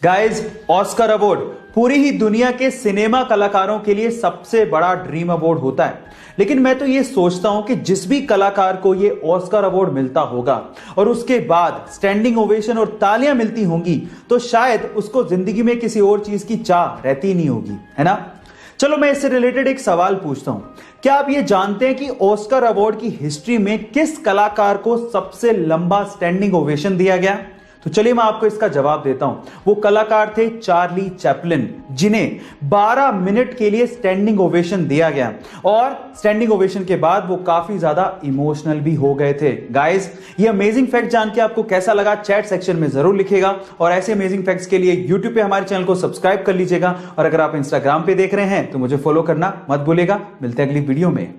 Guys, Oscar award पूरी ही दुनिया के सिनेमा कलाकारों के लिए सबसे बड़ा ड्रीम अवार्ड होता है। लेकिन मैं तो ये सोचता हूं कि जिस भी कलाकार को ये ऑस्कर अवार्ड मिलता होगा और उसके बाद स्टैंडिंग ओवेशन और तालियां मिलती होंगी तो शायद उसको जिंदगी में किसी और चीज की चाह रहती नहीं होगी, है ना। चलो मैं इससे रिलेटेड एक सवाल पूछता हूं। क्या आप ये जानते हैं कि ऑस्कर अवार्ड की हिस्ट्री में किस कलाकार को सबसे लंबा स्टैंडिंग ओवेशन दिया गया? तो चलिए मैं आपको इसका जवाब देता हूं। वो कलाकार थे चार्ली चैपलिन, जिन्हें 12 मिनट के लिए स्टैंडिंग ओवेशन दिया गया और स्टैंडिंग ओवेशन के बाद वो काफी ज्यादा इमोशनल भी हो गए थे। गाइस, ये अमेजिंग फैक्ट जान के आपको कैसा लगा चैट सेक्शन में जरूर लिखिएगा और ऐसे अमेजिंग फैक्ट्स के लिए यूट्यूब पे हमारे चैनल को सब्सक्राइब कर लीजिएगा और अगर आप इंस्टाग्राम पे देख रहे हैं तो मुझे फॉलो करना मत भूलिएगा। मिलते हैं अगली वीडियो में।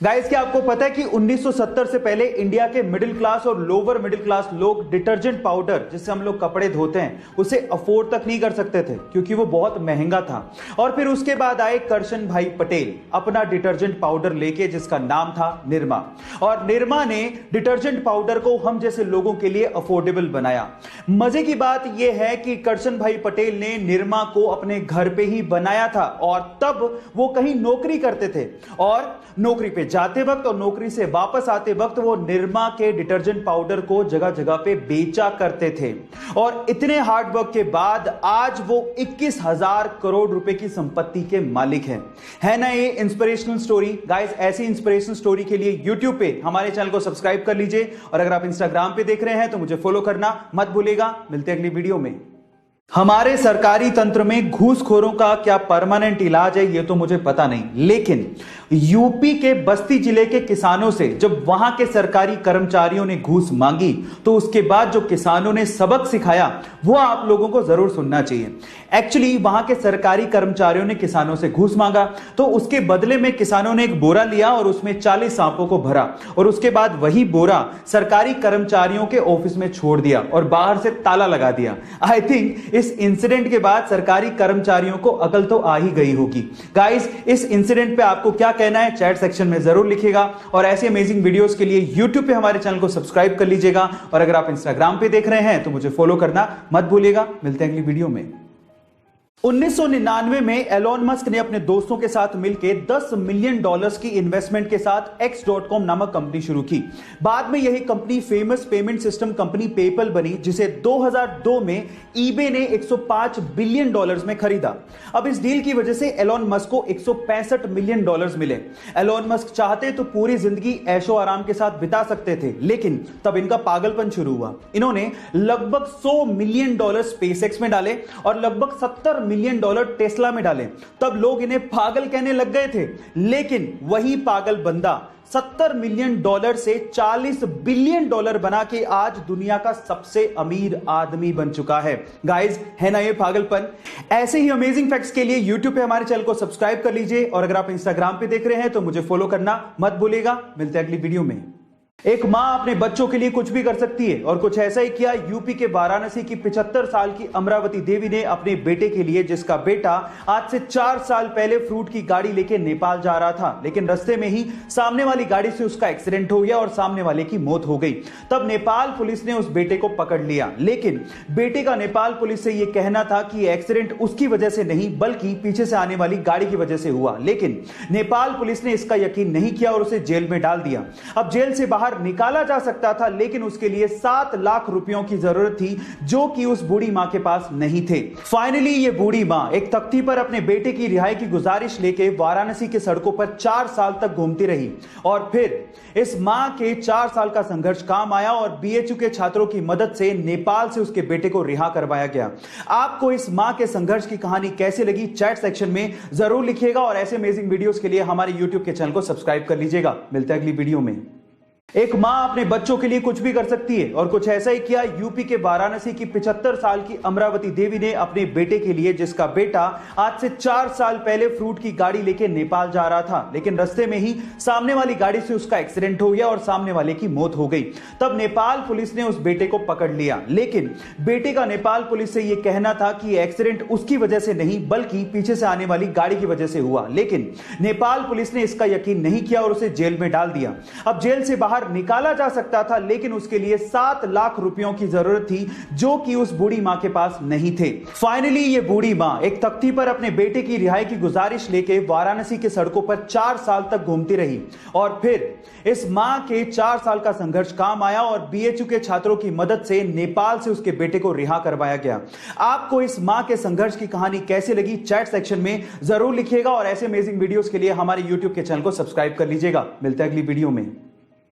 गाइस, क्या आपको पता है कि 1970 से पहले इंडिया के मिडिल क्लास और लोअर मिडिल क्लास लोग डिटर्जेंट पाउडर, जिससे हम लोग कपड़े धोते हैं, उसे अफोर्ड तक नहीं कर सकते थे क्योंकि वो बहुत महंगा था। और फिर उसके बाद आए करशन भाई पटेल अपना डिटर्जेंट पाउडर लेके, जिसका नाम था निरमा। और निरमा ने डिटर्जेंट पाउडर को हम जैसे लोगों के लिए अफोर्डेबल बनाया। मजे की बात यह है कि करशन भाई पटेल ने निरमा को अपने घर पे ही बनाया था और तब वो कहीं नौकरी करते थे और नौकरी पे जाते वक्त और नौकरी से वापस आते वक्त वो निरमा के डिटर्जेंट पाउडर को जगह जगह पे बेचा करते थे। और इतने हार्ड वर्क के बाद आज वो 21,000 करोड़ रुपए की संपत्ति के मालिक हैं। है ना ये इंस्पिरेशनल स्टोरी? गाइस, ऐसी इंस्पिरेशनल स्टोरी के लिए यूट्यूब पे हमारे चैनल को सब्सक्राइब कर लीजिए और अगर आप इंस्टाग्राम पे देख रहे हैं तो मुझे फॉलो करना मत भूलिएगा। मिलते हैं अगली वीडियो में। हमारे सरकारी तंत्र में घूसखोरों का क्या परमानेंट इलाज है ये तो मुझे पता नहीं, लेकिन यूपी के बस्ती जिले के किसानों से जब वहां के सरकारी कर्मचारियों ने घूस मांगी तो उसके बाद जो किसानों ने सबक सिखाया वो आप लोगों को जरूर सुनना चाहिए। एक्चुअली वहां के सरकारी कर्मचारियों ने किसानों से घूस मांगा तो उसके बदले में किसानों ने एक बोरा लिया और उसमें 40 सांपों को भरा और उसके बाद वही बोरा सरकारी कर्मचारियों के ऑफिस में छोड़ दिया और बाहर से ताला लगा दिया। आई थिंक इस इंसिडेंट के बाद सरकारी कर्मचारियों को अकल तो आ ही गई होगी। गाइस, इस इंसिडेंट पे आपको क्या कहना है चैट सेक्शन में जरूर लिखिएगा और ऐसे अमेजिंग वीडियोस के लिए यूट्यूब पे हमारे चैनल को सब्सक्राइब कर लीजिएगा और अगर आप इंस्टाग्राम पे देख रहे हैं तो मुझे फॉलो करना मत भूलिएगा। मिलते हैं अगली वीडियो में। 1999 में एलोन मस्क ने अपने दोस्तों के साथ मिलकर $10 मिलियन की इन्वेस्टमेंट के साथ X.com नामक कंपनी शुरू की। बाद में यही company famous payment system company PayPal बनी, जिसे 2002 में ईबे ने $105 बिलियन में खरीदा। अब इस डील की वजह से एलोन मस्क को $165 मिलियन मिले। एलोन मस्क चाहते तो पूरी जिंदगी ऐशो आराम के साथ बिता सकते थे, लेकिन तब इनका पागलपन शुरू हुआ। इन्होंने लगभग $100 मिलियन स्पेसएक्स में डाले और लगभग $70 मिलियन टेस्ला में डाले। तब लोग इन्हें पागल कहने लग गए थे, लेकिन वही पागल बंदा $70 मिलियन से $40 बिलियन बना के आज दुनिया का सबसे अमीर आदमी बन चुका है। गाइस, है ना ये पागलपन? ऐसे ही अमेजिंग फैक्ट्स के लिए यूट्यूब पे हमारे चैनल को सब्सक्राइब कर लीजिए और अगर आप इंस्टाग्राम पे देख रहे हैं तो मुझे फॉलो करना मत भूलिएगा। मिलते हैं अगली वीडियो में। एक मां अपने बच्चों के लिए कुछ भी कर सकती है और कुछ ऐसा ही किया यूपी के वाराणसी की 75 साल की अमरावती देवी ने अपने बेटे के लिए, जिसका बेटा आज से 4 साल पहले फ्रूट की गाड़ी लेके नेपाल जा रहा था, लेकिन रास्ते में ही सामने वाली गाड़ी से उसका एक्सीडेंट हो गया और सामने वाले की मौत हो गई। तब नेपाल पुलिस ने उस बेटे को पकड़ लिया, लेकिन बेटे का नेपाल पुलिस से यह कहना था कि एक्सीडेंट उसकी वजह से नहीं बल्कि पीछे से आने वाली गाड़ी की वजह से हुआ, लेकिन नेपाल पुलिस ने इसका यकीन नहीं किया और उसे जेल में डाल दिया। अब जेल से बाहर निकाला जा सकता था, लेकिन उसके लिए 7 लाख रुपयों की जरूरत थी, जो कि उस बूढ़ी मां के पास नहीं थे। फाइनली ये बूढ़ी मां एक तख्ती पर अपने बेटे की रिहाई की गुजारिश लेके वाराणसी के सड़कों पर 4 साल तक घूमती रही और फिर इस मां के 4 साल का संघर्ष काम आया और बीएचयू के छात्रों की मदद से नेपाल से उसके बेटे को रिहा करवाया गया। आपको इस मां के संघर्ष की कहानी कैसे लगी चैट सेक्शन में जरूर लिखिएगा और ऐसे अमेजिंग वीडियोस के लिए हमारे यूट्यूब के चैनल को सब्सक्राइब कर लीजिएगा। मिलते हैं अगली वीडियो में। एक मां अपने बच्चों के लिए कुछ भी कर सकती है और कुछ ऐसा ही किया यूपी के वाराणसी की 75 साल की अमरावती देवी ने अपने बेटे के लिए, जिसका बेटा आज से 4 साल पहले फ्रूट की गाड़ी लेके नेपाल जा रहा था, लेकिन रास्ते में ही सामने वाली गाड़ी से उसका एक्सीडेंट हो गया और सामने वाले की मौत हो गई। तब नेपाल पुलिस ने उस बेटे को पकड़ लिया, लेकिन बेटे का नेपाल पुलिस से यह कहना था कि एक्सीडेंट उसकी वजह से नहीं बल्कि पीछे से आने वाली गाड़ी की वजह से हुआ, लेकिन नेपाल पुलिस ने इसका यकीन नहीं किया और उसे जेल में डाल दिया। अब जेल से बाहर बाहर निकाला जा सकता था, लेकिन उसके लिए 7 लाख रुपयों की जरूरत थी, जो कि उस बूढ़ी मां के पास नहीं थे। फाइनली ये बूढ़ी मां एक तख्ती पर अपने बेटे की रिहाई की गुजारिश लेके वाराणसी के सड़कों पर 4 साल तक घूमती रही और फिर इस मां के 4 साल का संघर्ष काम आया और बीएचयू के छात्रों की मदद से नेपाल से उसके बेटे को रिहा करवाया गया। आपको इस मां के संघर्ष की कहानी कैसी लगी, चैट सेक्शन में जरूर लिखिएगा और ऐसे अमेजिंग वीडियोस के लिए हमारे यूट्यूब के चैनल को सब्सक्राइब कर लीजिएगा। मिलते हैं अगली वीडियो में।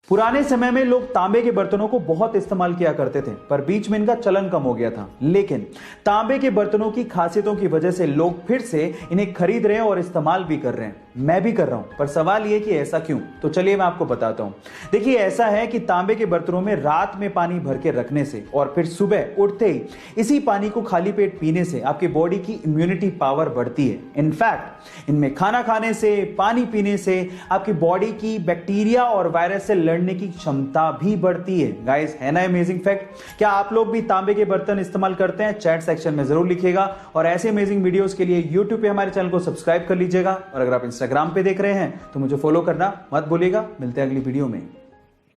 पुराने समय में लोग तांबे के बर्तनों को बहुत इस्तेमाल किया करते थे, पर बीच में इनका चलन कम हो गया था। लेकिन तांबे के बर्तनों की खासियतों की वजह से लोग फिर से इन्हें खरीद रहे हैं और इस्तेमाल भी कर रहे हैं। मैं भी कर रहा हूं, पर सवाल यह कि ऐसा क्यों? तो चलिए मैं आपको बताता हूं। देखिए, ऐसा है कि तांबे के बर्तनों में रात में पानी भर के रखने से और फिर सुबह उठते ही इसी पानी को खाली पेट पीने से आपकी बॉडी की इम्यूनिटी पावर बढ़ती है। इनफैक्ट इनमें खाना खाने से, पानी पीने से आपकी बॉडी की बैक्टीरिया और वायरस से लड़ने की क्षमता भी बढ़ती है। गाइस, है ना अमेजिंग फैक्ट? क्या आप लोग भी तांबे के बर्तन इस्तेमाल करते हैं? चैट सेक्शन में जरूर लिखिएगा और ऐसे अमेजिंग वीडियोस के लिए यूट्यूब पे हमारे चैनल को सब्सक्राइब कर लीजिएगा और अगर आप इंस्टाग्राम पे देख रहे हैं तो मुझे फॉलो करना मत भूलिएगा। मिलते हैं अगली वीडियो में।